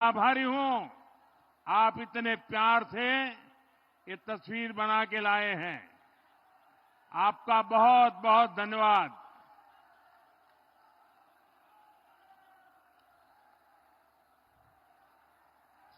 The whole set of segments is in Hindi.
आभारी हूं। आप इतने प्यार से ये तस्वीर बना के लाए हैं। आपका बहुत बहुत धन्यवाद।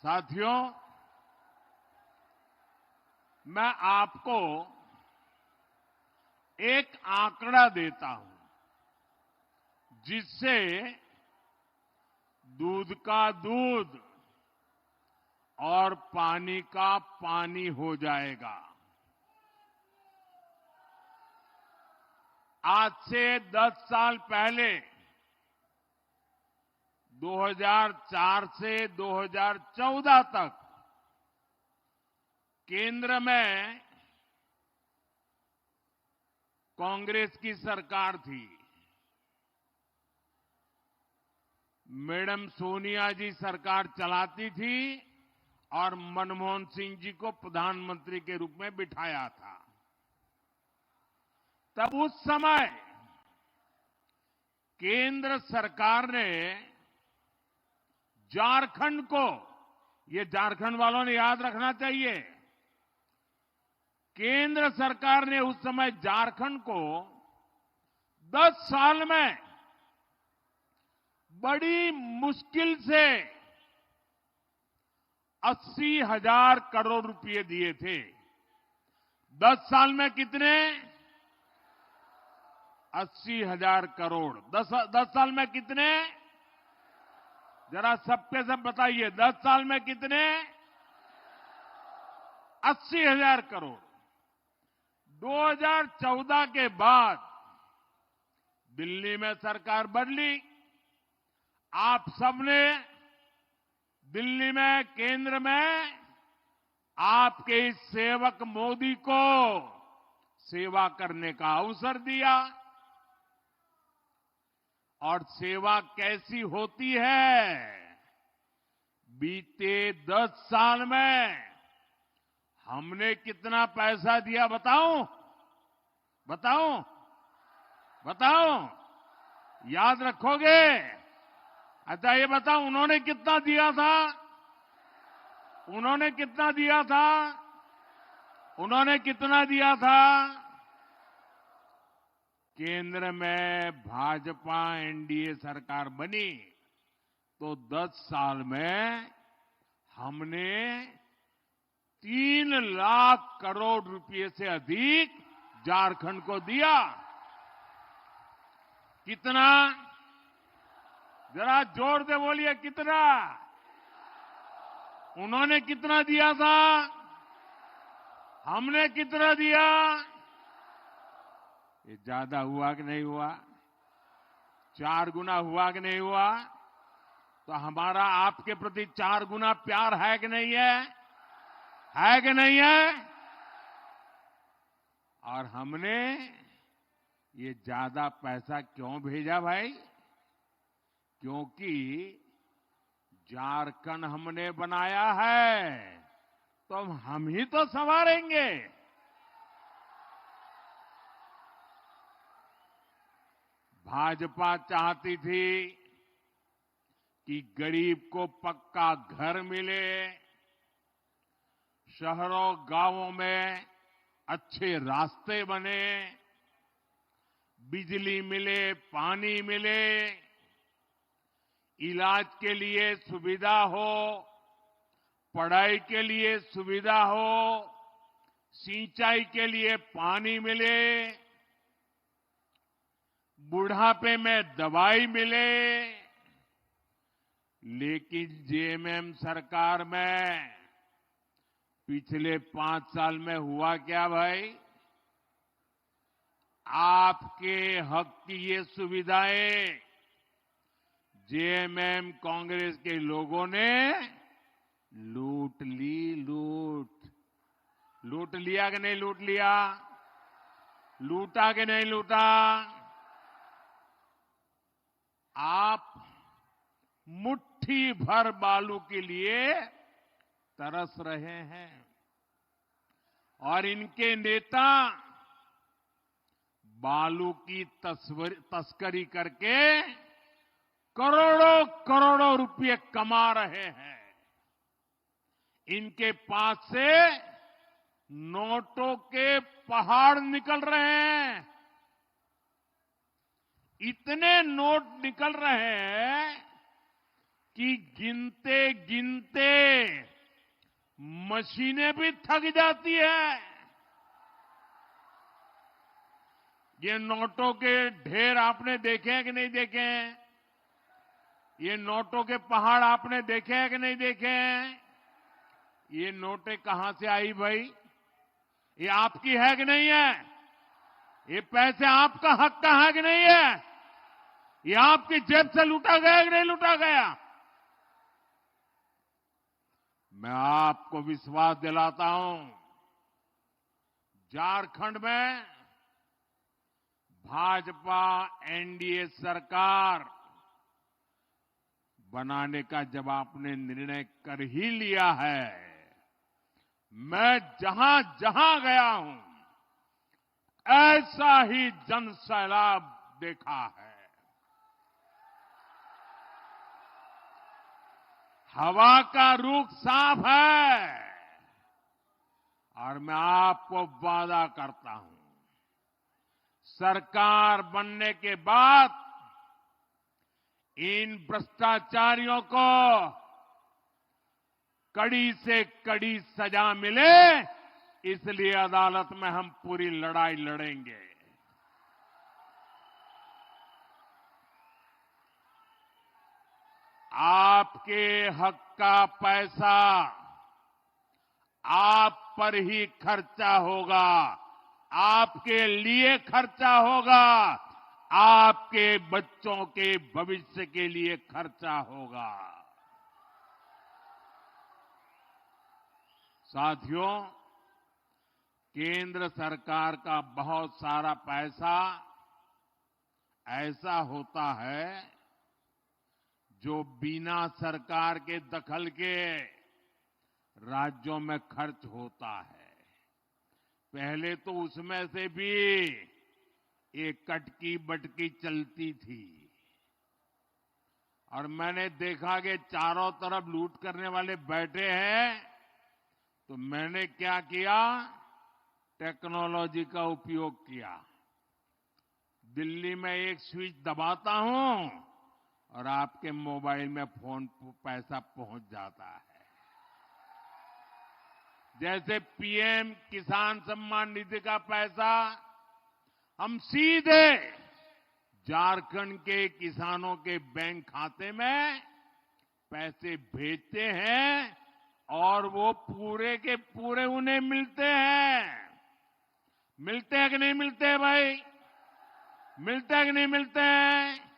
साथियों, मैं आपको एक आंकड़ा देता हूं जिससे दूध का दूध और पानी का पानी हो जाएगा। आज से 10 साल पहले 2004 से 2014 तक केंद्र में कांग्रेस की सरकार थी। मैडम सोनिया जी सरकार चलाती थी और मनमोहन सिंह जी को प्रधानमंत्री के रूप में बिठाया था। तब उस समय केंद्र सरकार ने झारखंड को, ये झारखंड वालों ने याद रखना चाहिए, केंद्र सरकार ने उस समय झारखंड को 10 साल में बड़ी मुश्किल से 80,000 करोड़ रुपए दिए थे। 10 साल में कितने? 80,000 करोड़। 10 साल में कितने? जरा सबके सब बताइए, 10 साल में कितने? 80,000 करोड़। 2014 के बाद दिल्ली में सरकार बदली। आप सबने दिल्ली में, केंद्र में आपके इस सेवक मोदी को सेवा करने का अवसर दिया। और सेवा कैसी होती है? बीते 10 साल में हमने कितना पैसा दिया बताऊं? बताऊं? बताऊं? याद रखोगे? अच्छा, ये बताओ, उन्होंने कितना दिया था? उन्होंने कितना दिया था? उन्होंने कितना दिया था? केंद्र में भाजपा एनडीए सरकार बनी तो 10 साल में हमने 3 लाख करोड़ रुपए से अधिक झारखंड को दिया। कितना? जरा जोर से बोलिए, कितना? उन्होंने कितना दिया था? हमने कितना दिया? ये ज्यादा हुआ कि नहीं हुआ? 4 गुना हुआ कि नहीं हुआ? तो हमारा आपके प्रति 4 गुना प्यार है कि नहीं है? है कि नहीं है? और हमने ये ज्यादा पैसा क्यों भेजा भाई? क्योंकि झारखंड हमने बनाया है, तो हम ही तो संवारेंगे। भाजपा चाहती थी कि गरीब को पक्का घर मिले, शहरों गांवों में अच्छे रास्ते बने, बिजली मिले, पानी मिले, इलाज के लिए सुविधा हो, पढ़ाई के लिए सुविधा हो, सिंचाई के लिए पानी मिले, बुढ़ापे में दवाई मिले। लेकिन जेएमएम सरकार में पिछले 5 साल में हुआ क्या भाई? आपके हक की ये सुविधाएं जेएमएम कांग्रेस के लोगों ने लूट ली। लूट लिया कि नहीं लूट लिया? लूटा कि नहीं लूटा? आप मुट्ठी भर बालू के लिए तरस रहे हैं और इनके नेता बालू की तस्करी करके करोड़ों करोड़ों रुपए कमा रहे हैं। इनके पास से नोटों के पहाड़ निकल रहे हैं। इतने नोट निकल रहे हैं कि गिनते गिनते मशीनें भी थक जाती है। ये नोटों के ढेर आपने देखे हैं कि नहीं देखे हैं? ये नोटों के पहाड़ आपने देखे हैं कि नहीं देखे हैं? ये नोटें कहां से आई भाई? ये आपकी है कि नहीं है? ये पैसे आपका हक का है कि नहीं है? ये आपकी जेब से लूटा गया कि नहीं लूटा गया? मैं आपको विश्वास दिलाता हूं, झारखंड में भाजपा एनडीए सरकार बनाने का जब आपने निर्णय कर ही लिया है, मैं जहां जहां गया हूं ऐसा ही जन सैलाब देखा है। हवा का रुख साफ है और मैं आपको वादा करता हूं, सरकार बनने के बाद इन भ्रष्टाचारियों को कड़ी से कड़ी सजा मिले, इसलिए अदालत में हम पूरी लड़ाई लड़ेंगे। आपके हक का पैसा आप पर ही खर्चा होगा, आपके लिए खर्चा होगा, आपके बच्चों के भविष्य के लिए खर्चा होगा। साथियों, केंद्र सरकार का बहुत सारा पैसा ऐसा होता है जो बिना सरकार के दखल के राज्यों में खर्च होता है। पहले तो उसमें से भी एक कटकी बटकी चलती थी और मैंने देखा कि चारों तरफ लूट करने वाले बैठे हैं, तो मैंने क्या किया, टेक्नोलॉजी का उपयोग किया। दिल्ली में एक स्विच दबाता हूं और आपके मोबाइल में फोन पैसा पहुंच जाता है। जैसे पीएम किसान सम्मान निधि का पैसा हम सीधे झारखंड के किसानों के बैंक खाते में पैसे भेजते हैं और वो पूरे के पूरे उन्हें मिलते हैं। मिलते हैं कि नहीं मिलते हैं भाई? मिलते हैं कि नहीं मिलते हैं?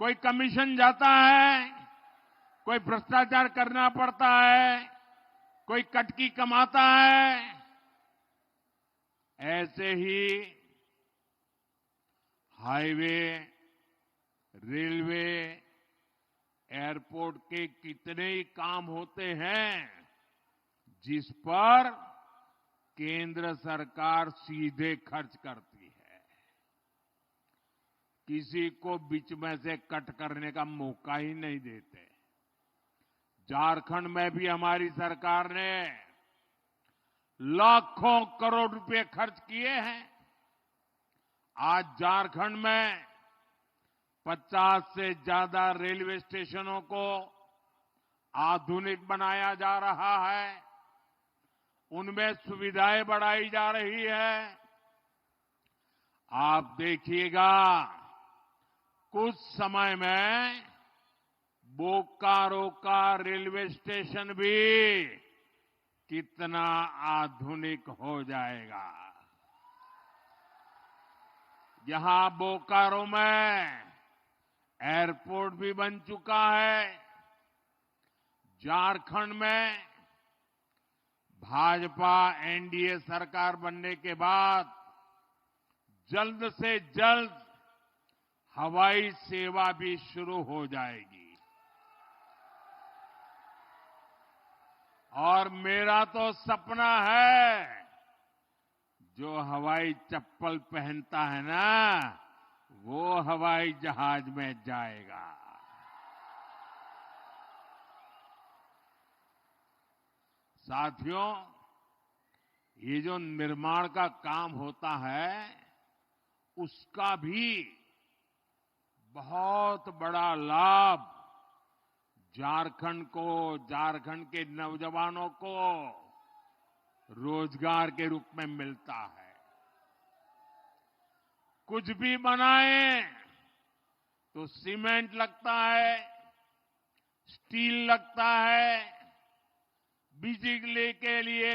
कोई कमीशन जाता है, कोई भ्रष्टाचार करना पड़ता है, कोई कटकी कमाता है। ऐसे ही हाईवे, रेलवे, एयरपोर्ट के कितने ही काम होते हैं जिस पर केंद्र सरकार सीधे खर्च करती है। किसी को बीच में से कट करने का मौका ही नहीं देते। झारखंड में भी हमारी सरकार ने लाखों करोड़ रुपए खर्च किए हैं। आज झारखंड में 50 से ज्यादा रेलवे स्टेशनों को आधुनिक बनाया जा रहा है, उनमें सुविधाएं बढ़ाई जा रही है। आप देखिएगा कुछ समय में बोकारो का रेलवे स्टेशन भी कितना आधुनिक हो जाएगा। यहां बोकारो में एयरपोर्ट भी बन चुका है। झारखंड में भाजपा एनडीए सरकार बनने के बाद जल्द से जल्द हवाई सेवा भी शुरू हो जाएगी। और मेरा तो सपना है, जो हवाई चप्पल पहनता है ना, वो हवाई जहाज में जाएगा। साथियों, ये जो निर्माण का काम होता है, उसका भी बहुत बड़ा लाभ झारखंड को, झारखंड के नौजवानों को रोजगार के रूप में मिलता है। कुछ भी बनाए तो सीमेंट लगता है, स्टील लगता है, बिजली के लिए